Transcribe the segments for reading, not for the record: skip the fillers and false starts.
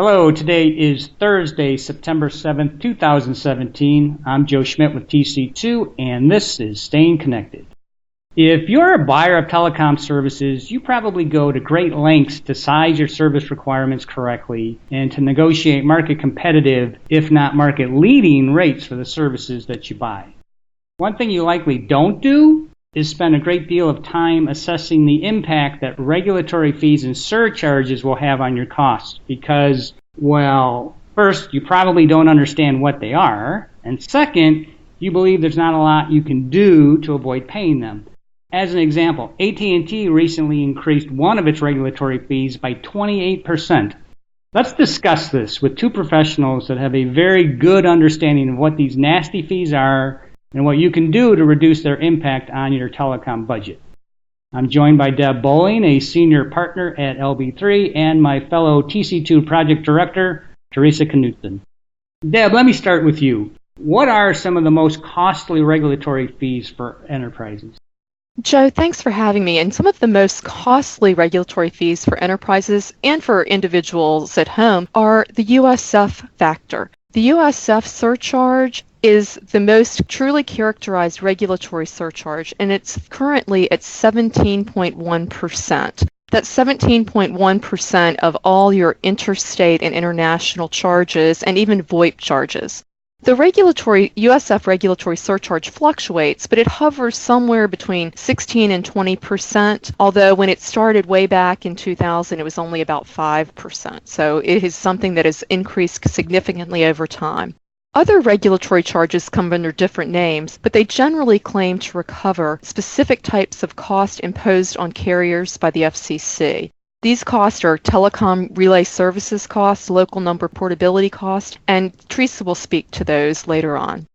Hello, today is Thursday, September 7th, 2017. I'm Joe Schmidt with TC2, and this is Staying Connected. If you're a buyer of telecom services, you probably go to great lengths to size your service requirements correctly and to negotiate market competitive, if not market leading, rates for the services that you buy. One thing you likely don't do is spend a great deal of time assessing the impact that regulatory fees and surcharges will have on your costs because, well, first, you probably don't understand what they are, and second, you believe there's not a lot you can do to avoid paying them. As an example, AT&T recently increased one of its regulatory fees by 28%. Let's discuss this with two professionals that have a very good understanding of what these nasty fees are and what you can do to reduce their impact on your telecom budget. I'm joined by Deb Boehling, a senior partner at LB3, and my fellow TC2 project director, Theresa Knutson. Deb, let me start with you. What are some of the most costly regulatory fees for enterprises? Joe, thanks for having me. And some of the most costly regulatory fees for enterprises and for individuals at home are the USF factor. The USF surcharge is the most truly characterized regulatory surcharge, and it's currently at 17.1%. That's 17.1% of all your interstate and international charges and even VoIP charges. The USF regulatory surcharge fluctuates, but it hovers somewhere between 16 and 20%, although when it started way back in 2000, it was only about 5%. So it is something that has increased significantly over time. Other regulatory charges come under different names, but they generally claim to recover specific types of costs imposed on carriers by the FCC. These costs are Telecom Relay Services costs, local number portability costs, and Theresa will speak to those later on.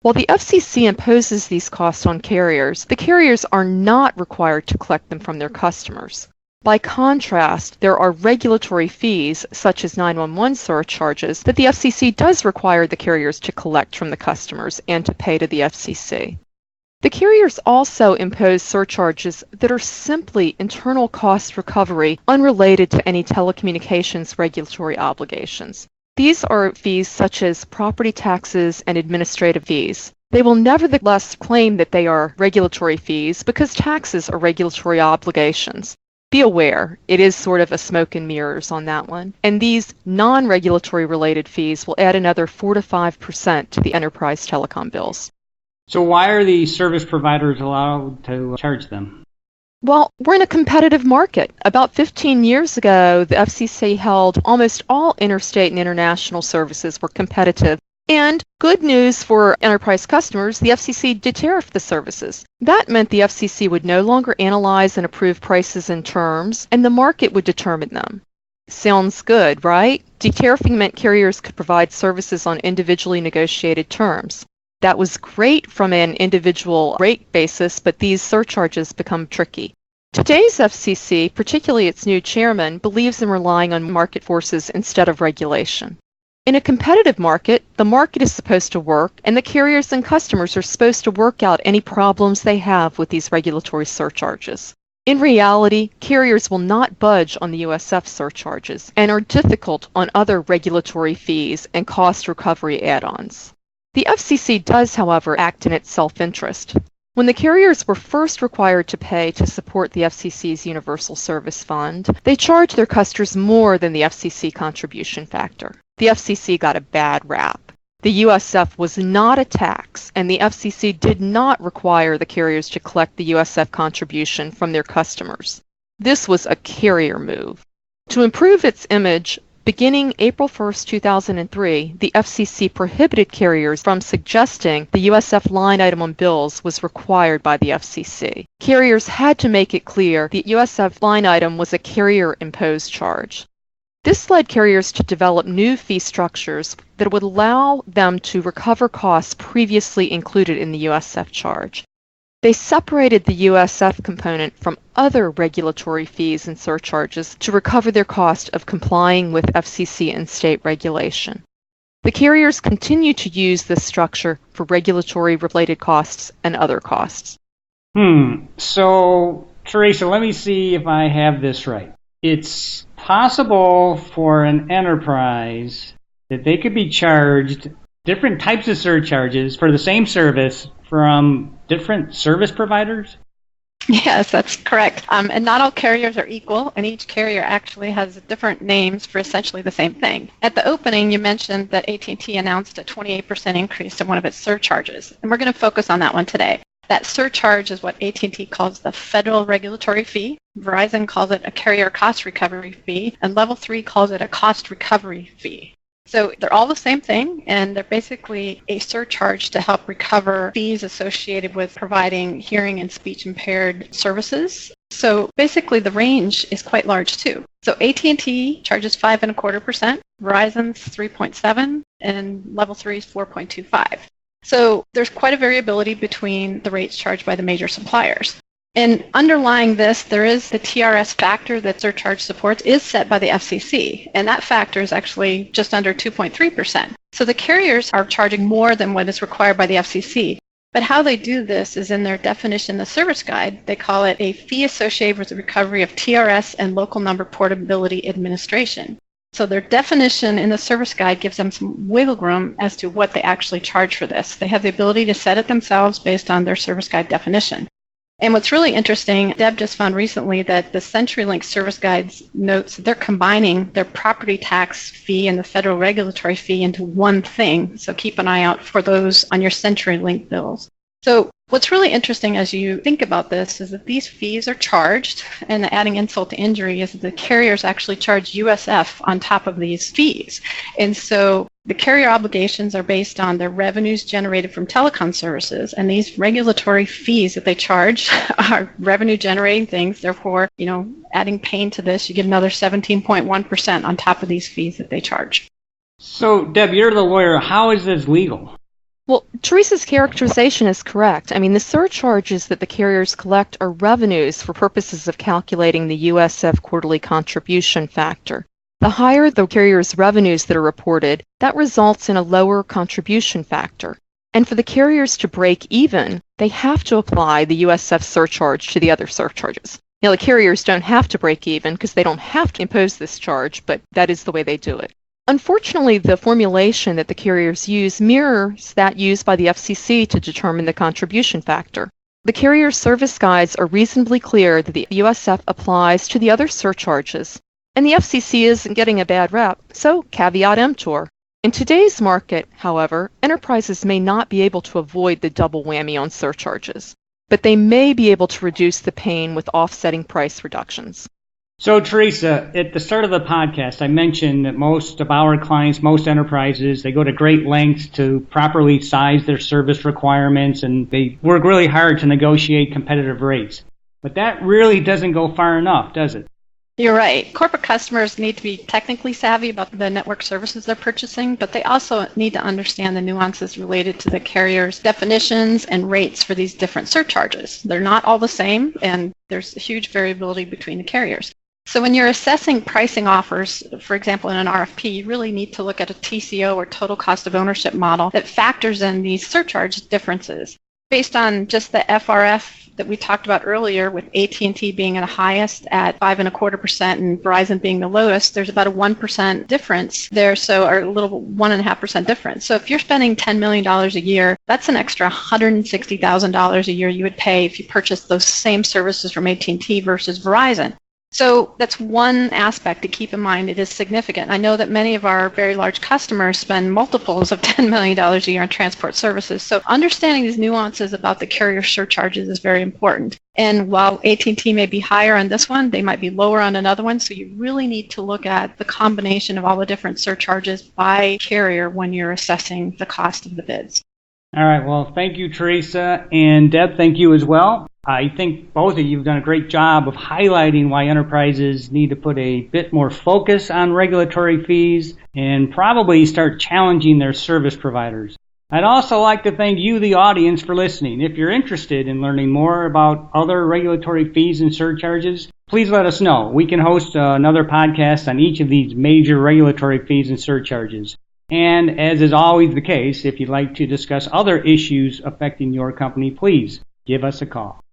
While the FCC imposes these costs on carriers, the carriers are not required to collect them from their customers. By contrast, there are regulatory fees, such as 911 surcharges, that the FCC does require the carriers to collect from the customers and to pay to the FCC. The carriers also impose surcharges that are simply internal cost recovery unrelated to any telecommunications regulatory obligations. These are fees such as property taxes and administrative fees. They will nevertheless claim that they are regulatory fees because taxes are regulatory obligations. Be aware, it is sort of a smoke and mirrors on that one. And these non-regulatory related fees will add another 4 to 5% to the enterprise telecom bills. So why are the service providers allowed to charge them? Well, we're in a competitive market. About 15 years ago, the FCC held almost all interstate and international services were competitive. And good news for enterprise customers, the FCC detariffed the services. That meant the FCC would no longer analyze and approve prices and terms, and the market would determine them. Sounds good, right? Detariffing meant carriers could provide services on individually negotiated terms. That was great from an individual rate basis, but these surcharges become tricky. Today's FCC, particularly its new chairman, believes in relying on market forces instead of regulation. In a competitive market, the market is supposed to work, and the carriers and customers are supposed to work out any problems they have with these regulatory surcharges. In reality, carriers will not budge on the USF surcharges and are difficult on other regulatory fees and cost recovery add-ons. The FCC does, however, act in its self-interest. When the carriers were first required to pay to support the FCC's Universal Service Fund, they charged their customers more than the FCC contribution factor. The FCC got a bad rap. The USF was not a tax, and the FCC did not require the carriers to collect the USF contribution from their customers. This was a carrier move. To improve its image, beginning April 1, 2003, the FCC prohibited carriers from suggesting the USF line item on bills was required by the FCC. Carriers had to make it clear the USF line item was a carrier-imposed charge. This led carriers to develop new fee structures that would allow them to recover costs previously included in the USF charge. They separated the USF component from other regulatory fees and surcharges to recover their cost of complying with FCC and state regulation. The carriers continue to use this structure for regulatory-related costs and other costs. So, Theresa, let me see if I have this right. It's possible for an enterprise that they could be charged different types of surcharges for the same service from different service providers? Yes, that's correct. And not all carriers are equal, and each carrier actually has different names for essentially the same thing. At the opening, you mentioned that AT&T announced a 28% increase in one of its surcharges, and we're going to focus on that one today. That surcharge is what AT&T calls the federal regulatory fee. Verizon calls it a carrier cost recovery fee, and Level 3 calls it a cost recovery fee. So they're all the same thing, and they're basically a surcharge to help recover fees associated with providing hearing and speech impaired services. So basically the range is quite large too. So AT&T charges 5.25%, Verizon's 3.7%, and Level 3 is 4.25%. So there's quite a variability between the rates charged by the major suppliers. And underlying this, there is the TRS factor that surcharge supports is set by the FCC, and that factor is actually just under 2.3%. So the carriers are charging more than what is required by the FCC. But how they do this is in their definition, the service guide. They call it a fee associated with the recovery of TRS and local number portability administration. So their definition in the service guide gives them some wiggle room as to what they actually charge for this. They have the ability to set it themselves based on their service guide definition. And what's really interesting, Deb just found recently that the CenturyLink service guides notes that they're combining their property tax fee and the federal regulatory fee into one thing. So keep an eye out for those on your CenturyLink bills. So what's really interesting as you think about this is that these fees are charged, and adding insult to injury is that the carriers actually charge USF on top of these fees. And so the carrier obligations are based on their revenues generated from telecom services, and these regulatory fees that they charge are revenue generating things. Therefore, adding pain to this, you get another 17.1% on top of these fees that they charge. So, Deb, you're the lawyer. How is this legal? Well, Teresa's characterization is correct. I mean, the surcharges that the carriers collect are revenues for purposes of calculating the USF quarterly contribution factor. The higher the carrier's revenues that are reported, that results in a lower contribution factor. And for the carriers to break even, they have to apply the USF surcharge to the other surcharges. Now, the carriers don't have to break even because they don't have to impose this charge, but that is the way they do it. Unfortunately, the formulation that the carriers use mirrors that used by the FCC to determine the contribution factor. The carrier service guides are reasonably clear that the USF applies to the other surcharges, and the FCC isn't getting a bad rep, so caveat emptor. In today's market, however, enterprises may not be able to avoid the double whammy on surcharges, but they may be able to reduce the pain with offsetting price reductions. So, Theresa, at the start of the podcast, I mentioned that most of our clients, most enterprises, they go to great lengths to properly size their service requirements, and they work really hard to negotiate competitive rates. But that really doesn't go far enough, does it? You're right. Corporate customers need to be technically savvy about the network services they're purchasing, but they also need to understand the nuances related to the carrier's definitions and rates for these different surcharges. They're not all the same, and there's a huge variability between the carriers. So when you're assessing pricing offers, for example, in an RFP, you really need to look at a TCO or total cost of ownership model that factors in these surcharge differences. Based on just the FRF that we talked about earlier, with AT&T being the highest at 5.25% and Verizon being the lowest, there's about a 1% difference there, or a little 1.5% difference. So if you're spending $10 million a year, that's an extra $160,000 a year you would pay if you purchased those same services from AT&T versus Verizon. So that's one aspect to keep in mind. It is significant. I know that many of our very large customers spend multiples of $10 million a year on transport services. So understanding these nuances about the carrier surcharges is very important. And while AT&T may be higher on this one, they might be lower on another one. So you really need to look at the combination of all the different surcharges by carrier when you're assessing the cost of the bids. All right. Well, thank you, Theresa. And Deb, thank you as well. I think both of you have done a great job of highlighting why enterprises need to put a bit more focus on regulatory fees and probably start challenging their service providers. I'd also like to thank you, the audience, for listening. If you're interested in learning more about other regulatory fees and surcharges, please let us know. We can host another podcast on each of these major regulatory fees and surcharges. And as is always the case, if you'd like to discuss other issues affecting your company, please give us a call.